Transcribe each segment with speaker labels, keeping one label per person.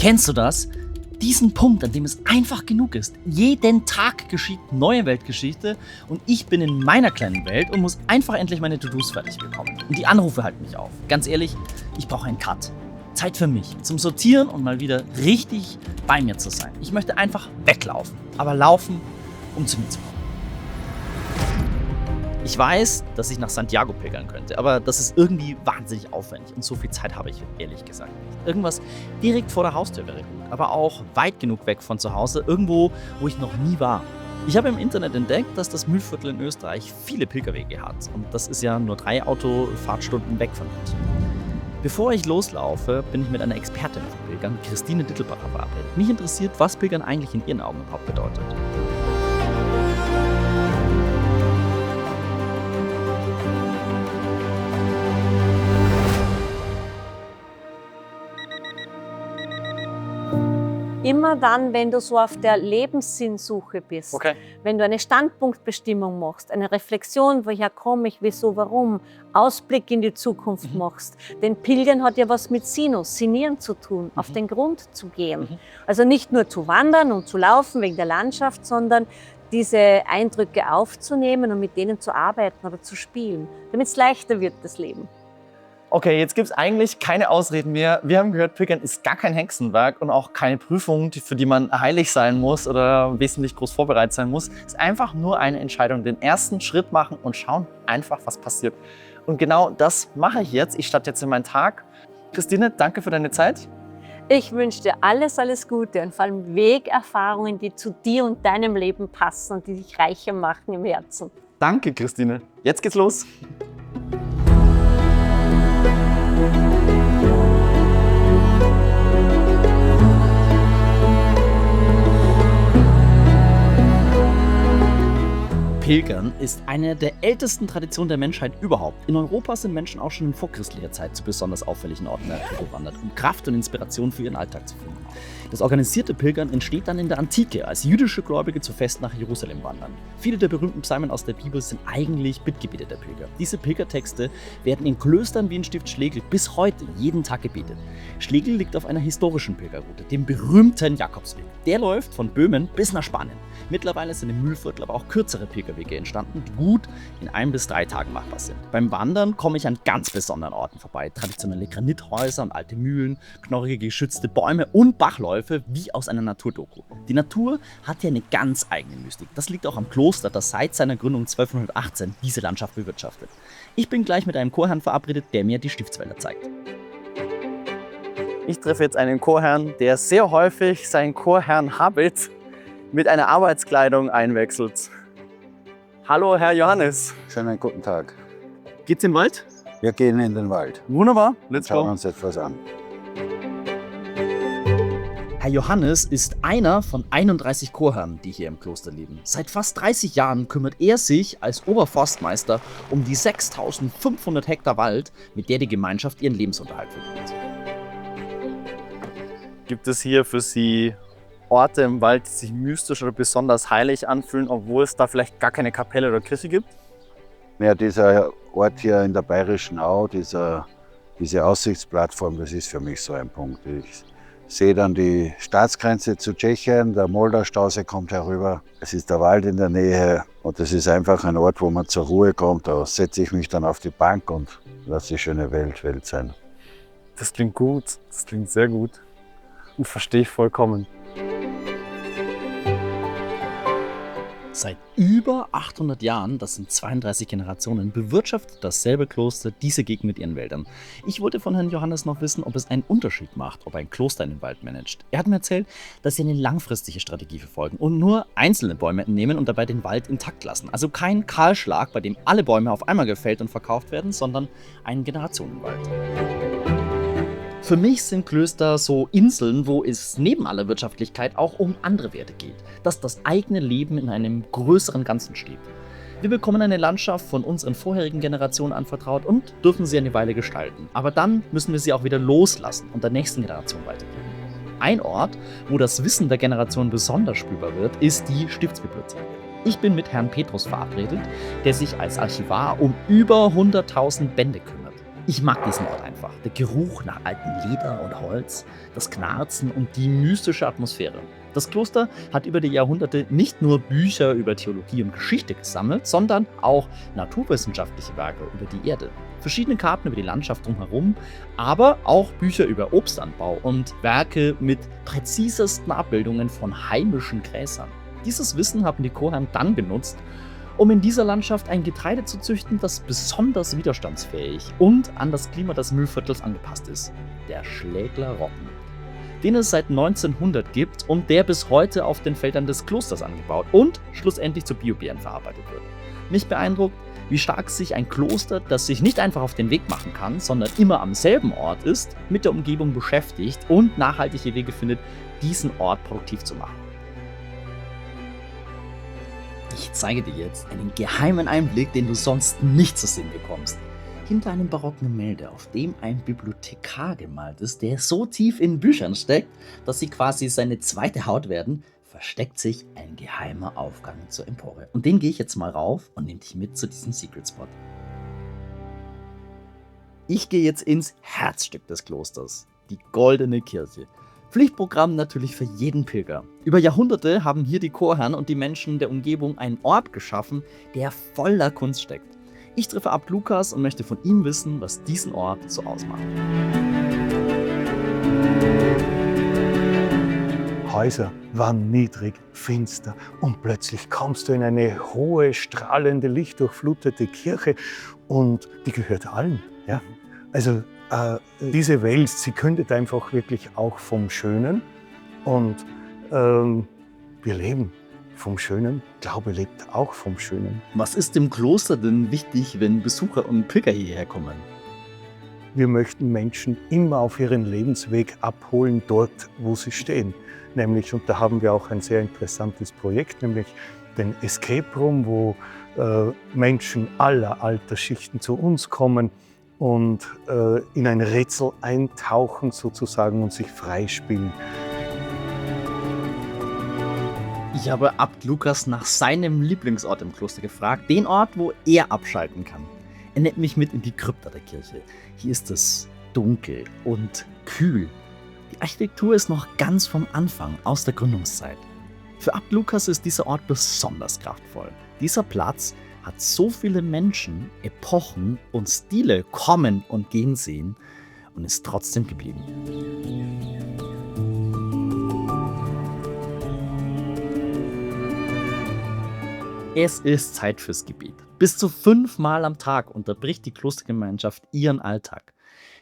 Speaker 1: Kennst du das? Diesen Punkt, an dem es einfach genug ist. Jeden Tag geschieht neue Weltgeschichte und ich bin in meiner kleinen Welt und muss einfach endlich meine To-Dos fertig bekommen. Und die Anrufe halten mich auf. Ganz ehrlich, ich brauche einen Cut. Zeit für mich, zum Sortieren und mal wieder richtig bei mir zu sein. Ich möchte einfach weglaufen, aber laufen, um zu mir zu kommen. Ich weiß, dass ich nach Santiago pilgern könnte, aber das ist irgendwie wahnsinnig aufwendig und so viel Zeit habe ich ehrlich gesagt nicht. Irgendwas direkt vor der Haustür wäre gut, aber auch weit genug weg von zu Hause, irgendwo, wo ich noch nie war. Ich habe im Internet entdeckt, dass das Mühlviertel in Österreich viele Pilgerwege hat und das ist ja nur 3 Autofahrtstunden weg von München. Bevor ich loslaufe, bin ich mit einer Expertin von Pilgern, Christine Dittelbacher, verabredet. Mich interessiert, was Pilgern eigentlich in ihren Augen überhaupt bedeutet.
Speaker 2: Immer dann, wenn du so auf der Lebenssinnsuche bist, wenn du eine Standpunktbestimmung machst, eine Reflexion, woher komme ich, wieso, warum, Ausblick in die Zukunft machst. Denn Pilgern hat ja was mit Sinus, Sinieren zu tun, auf den Grund zu gehen. Also nicht nur zu wandern und zu laufen wegen der Landschaft, sondern diese Eindrücke aufzunehmen und mit denen zu arbeiten oder zu spielen, damit es leichter wird, das Leben.
Speaker 3: Okay, jetzt gibt es eigentlich keine Ausreden mehr. Wir haben gehört, Pilgern ist gar kein Hexenwerk und auch keine Prüfung, für die man heilig sein muss oder wesentlich groß vorbereitet sein muss. Es ist einfach nur eine Entscheidung, den ersten Schritt machen und schauen einfach, was passiert. Und genau das mache ich jetzt. Ich starte jetzt in meinen Tag. Christine, danke für deine Zeit.
Speaker 2: Ich wünsche dir alles, alles Gute und vor allem Wegerfahrungen, die zu dir und deinem Leben passen und die dich reicher machen im Herzen.
Speaker 3: Danke, Christine. Jetzt geht's los.
Speaker 1: Pilgern ist eine der ältesten Traditionen der Menschheit überhaupt. In Europa sind Menschen auch schon in vorchristlicher Zeit zu besonders auffälligen Orten der Natur gewandert, um Kraft und Inspiration für ihren Alltag zu finden. Das organisierte Pilgern entsteht dann in der Antike, als jüdische Gläubige zu Fest nach Jerusalem wandern. Viele der berühmten Psalmen aus der Bibel sind eigentlich Bittgebete der Pilger. Diese Pilgertexte werden in Klöstern wie in Stift Schlegel bis heute jeden Tag gebetet. Schlegel liegt auf einer historischen Pilgerroute, dem berühmten Jakobsweg. Der läuft von Böhmen bis nach Spanien. Mittlerweile sind im Mühlviertel aber auch kürzere Pilgerwege entstanden, die gut in 1 bis 3 Tagen machbar sind. Beim Wandern komme ich an ganz besonderen Orten vorbei. Traditionelle Granithäuser und alte Mühlen, knorrige geschützte Bäume und Bachläufe wie aus einer Naturdoku. Die Natur hat ja eine ganz eigene Mystik. Das liegt auch am Kloster, das seit seiner Gründung 1218 diese Landschaft bewirtschaftet. Ich bin gleich mit einem Chorherrn verabredet, der mir die Stiftswälder zeigt.
Speaker 3: Ich treffe jetzt einen Chorherrn, der sehr häufig seinen Chorherrn-Habit mit einer Arbeitskleidung einwechselt. Hallo, Herr Johannes.
Speaker 4: Schönen guten Tag.
Speaker 3: Geht's in den Wald?
Speaker 4: Wir gehen in den Wald.
Speaker 3: Wunderbar, let's
Speaker 4: Schauen
Speaker 3: go.
Speaker 4: uns etwas an.
Speaker 1: Herr Johannes ist einer von 31 Chorherren, die hier im Kloster leben. Seit fast 30 Jahren kümmert er sich als Oberforstmeister um die 6500 Hektar Wald, mit der die Gemeinschaft ihren Lebensunterhalt verdient.
Speaker 3: Gibt es hier für Sie Orte im Wald, die sich mystisch oder besonders heilig anfühlen, obwohl es da vielleicht gar keine Kapelle oder Kirche gibt?
Speaker 4: Ja, dieser Ort hier in der Bayerischen Au, diese Aussichtsplattform, das ist für mich so ein Punkt. Ich sehe dann die Staatsgrenze zu Tschechien, der Moldau-Stausee kommt herüber. Es ist der Wald in der Nähe und es ist einfach ein Ort, wo man zur Ruhe kommt. Da setze ich mich dann auf die Bank und lasse die schöne Welt sein.
Speaker 3: Das klingt gut, das klingt sehr gut und verstehe ich vollkommen.
Speaker 1: Seit über 800 Jahren, das sind 32 Generationen, bewirtschaftet dasselbe Kloster diese Gegend mit ihren Wäldern. Ich wollte von Herrn Johannes noch wissen, ob es einen Unterschied macht, ob ein Kloster einen Wald managt. Er hat mir erzählt, dass sie eine langfristige Strategie verfolgen und nur einzelne Bäume nehmen und dabei den Wald intakt lassen. Also kein Kahlschlag, bei dem alle Bäume auf einmal gefällt und verkauft werden, sondern ein Generationenwald. Für mich sind Klöster so Inseln, wo es neben aller Wirtschaftlichkeit auch um andere Werte geht, dass das eigene Leben in einem größeren Ganzen steht. Wir bekommen eine Landschaft von unseren vorherigen Generationen anvertraut und dürfen sie eine Weile gestalten. Aber dann müssen wir sie auch wieder loslassen und der nächsten Generation weitergeben. Ein Ort, wo das Wissen der Generation besonders spürbar wird, ist die Stiftsbibliothek. Ich bin mit Herrn Petrus verabredet, der sich als Archivar um über 100.000 Bände kümmert. Ich mag diesen Ort einfach. Der Geruch nach altem Leder und Holz, das Knarzen und die mystische Atmosphäre. Das Kloster hat über die Jahrhunderte nicht nur Bücher über Theologie und Geschichte gesammelt, sondern auch naturwissenschaftliche Werke über die Erde. Verschiedene Karten über die Landschaft drumherum, aber auch Bücher über Obstanbau und Werke mit präzisesten Abbildungen von heimischen Gräsern. Dieses Wissen haben die Chorherren dann genutzt, um in dieser Landschaft ein Getreide zu züchten, das besonders widerstandsfähig und an das Klima des Mühlviertels angepasst ist. Der Schlägler Roggen, den es seit 1900 gibt und der bis heute auf den Feldern des Klosters angebaut und schlussendlich zu Bio-Beeren verarbeitet wird. Mich beeindruckt, wie stark sich ein Kloster, das sich nicht einfach auf den Weg machen kann, sondern immer am selben Ort ist, mit der Umgebung beschäftigt und nachhaltige Wege findet, diesen Ort produktiv zu machen. Ich zeige dir jetzt einen geheimen Einblick, den du sonst nicht zu sehen bekommst. Hinter einem barocken Gemälde, auf dem ein Bibliothekar gemalt ist, der so tief in Büchern steckt, dass sie quasi seine zweite Haut werden, versteckt sich ein geheimer Aufgang zur Empore. Und den gehe ich jetzt mal rauf und nehme dich mit zu diesem Secret Spot. Ich gehe jetzt ins Herzstück des Klosters, die Goldene Kirche. Pflichtprogramm natürlich für jeden Pilger. Über Jahrhunderte haben hier die Chorherren und die Menschen der Umgebung einen Ort geschaffen, der voller Kunst steckt. Ich treffe Abt Lukas und möchte von ihm wissen, was diesen Ort so ausmacht.
Speaker 5: Häuser waren niedrig, finster und plötzlich kommst du in eine hohe, strahlende, lichtdurchflutete Kirche und die gehört allen. Ja? Also diese Welt, sie kündet einfach wirklich auch vom Schönen und wir leben vom Schönen. Glaube lebt auch vom Schönen.
Speaker 1: Was ist dem Kloster denn wichtig, wenn Besucher und Pilger hierher kommen?
Speaker 5: Wir möchten Menschen immer auf ihren Lebensweg abholen, dort, wo sie stehen. Nämlich, und da haben wir auch ein sehr interessantes Projekt, nämlich den Escape Room, wo Menschen aller Altersschichten zu uns kommen und in ein Rätsel eintauchen sozusagen und sich freispielen.
Speaker 1: Ich habe Abt Lukas nach seinem Lieblingsort im Kloster gefragt, den Ort, wo er abschalten kann. Er nimmt mich mit in die Krypta der Kirche. Hier ist es dunkel und kühl. Die Architektur ist noch ganz vom Anfang, aus der Gründungszeit. Für Abt Lukas ist dieser Ort besonders kraftvoll. Dieser Platz hat so viele Menschen, Epochen und Stile kommen und gehen sehen und ist trotzdem geblieben. Es ist Zeit fürs Gebet. Bis zu 5 Mal am Tag unterbricht die Klostergemeinschaft ihren Alltag.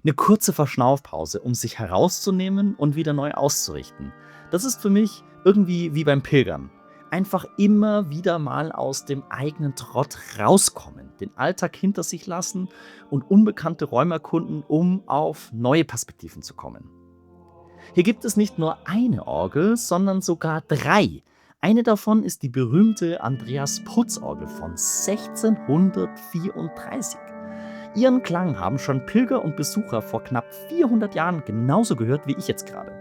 Speaker 1: Eine kurze Verschnaufpause, um sich herauszunehmen und wieder neu auszurichten. Das ist für mich irgendwie wie beim Pilgern. Einfach immer wieder mal aus dem eigenen Trott rauskommen, den Alltag hinter sich lassen und unbekannte Räume erkunden, um auf neue Perspektiven zu kommen. Hier gibt es nicht nur eine Orgel, sondern sogar 3. Eine davon ist die berühmte Andreas-Putz-Orgel von 1634. Ihren Klang haben schon Pilger und Besucher vor knapp 400 Jahren genauso gehört wie ich jetzt gerade.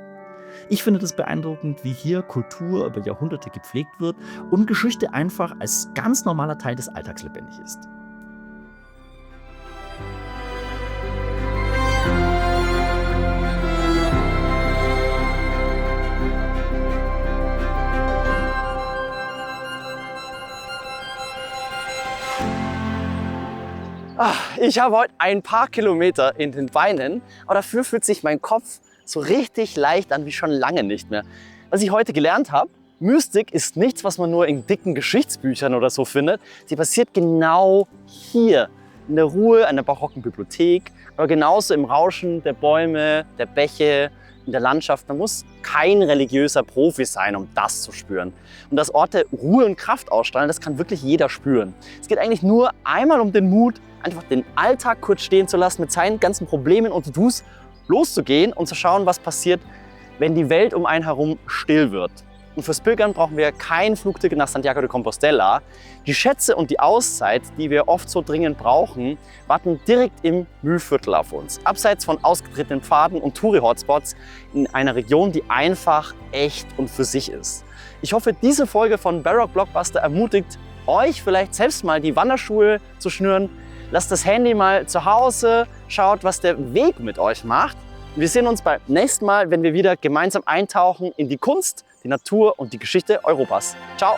Speaker 1: Ich finde es beeindruckend, wie hier Kultur über Jahrhunderte gepflegt wird und Geschichte einfach als ganz normaler Teil des Alltags lebendig ist.
Speaker 3: Ich habe heute ein paar Kilometer in den Beinen, aber dafür fühlt sich mein Kopf so richtig leicht an wie schon lange nicht mehr. Was ich heute gelernt habe, Mystik ist nichts, was man nur in dicken Geschichtsbüchern oder so findet. Sie passiert genau hier, in der Ruhe einer barocken Bibliothek, aber genauso im Rauschen der Bäume, der Bäche, in der Landschaft. Man muss kein religiöser Profi sein, um das zu spüren. Und dass Orte Ruhe und Kraft ausstrahlen, das kann wirklich jeder spüren. Es geht eigentlich nur einmal um den Mut, einfach den Alltag kurz stehen zu lassen, mit seinen ganzen Problemen und To-Dos loszugehen und zu schauen, was passiert, wenn die Welt um einen herum still wird. Und fürs Pilgern brauchen wir kein Flugticket nach Santiago de Compostela. Die Schätze und die Auszeit, die wir oft so dringend brauchen, warten direkt im Mühlviertel auf uns. Abseits von ausgetretenen Pfaden und Touri-Hotspots in einer Region, die einfach echt und für sich ist. Ich hoffe, diese Folge von Baroque Blockbuster ermutigt euch vielleicht selbst mal die Wanderschuhe zu schnüren. Lasst das Handy mal zu Hause, schaut, was der Weg mit euch macht. Wir sehen uns beim nächsten Mal, wenn wir wieder gemeinsam eintauchen in die Kunst, die Natur und die Geschichte Europas. Ciao!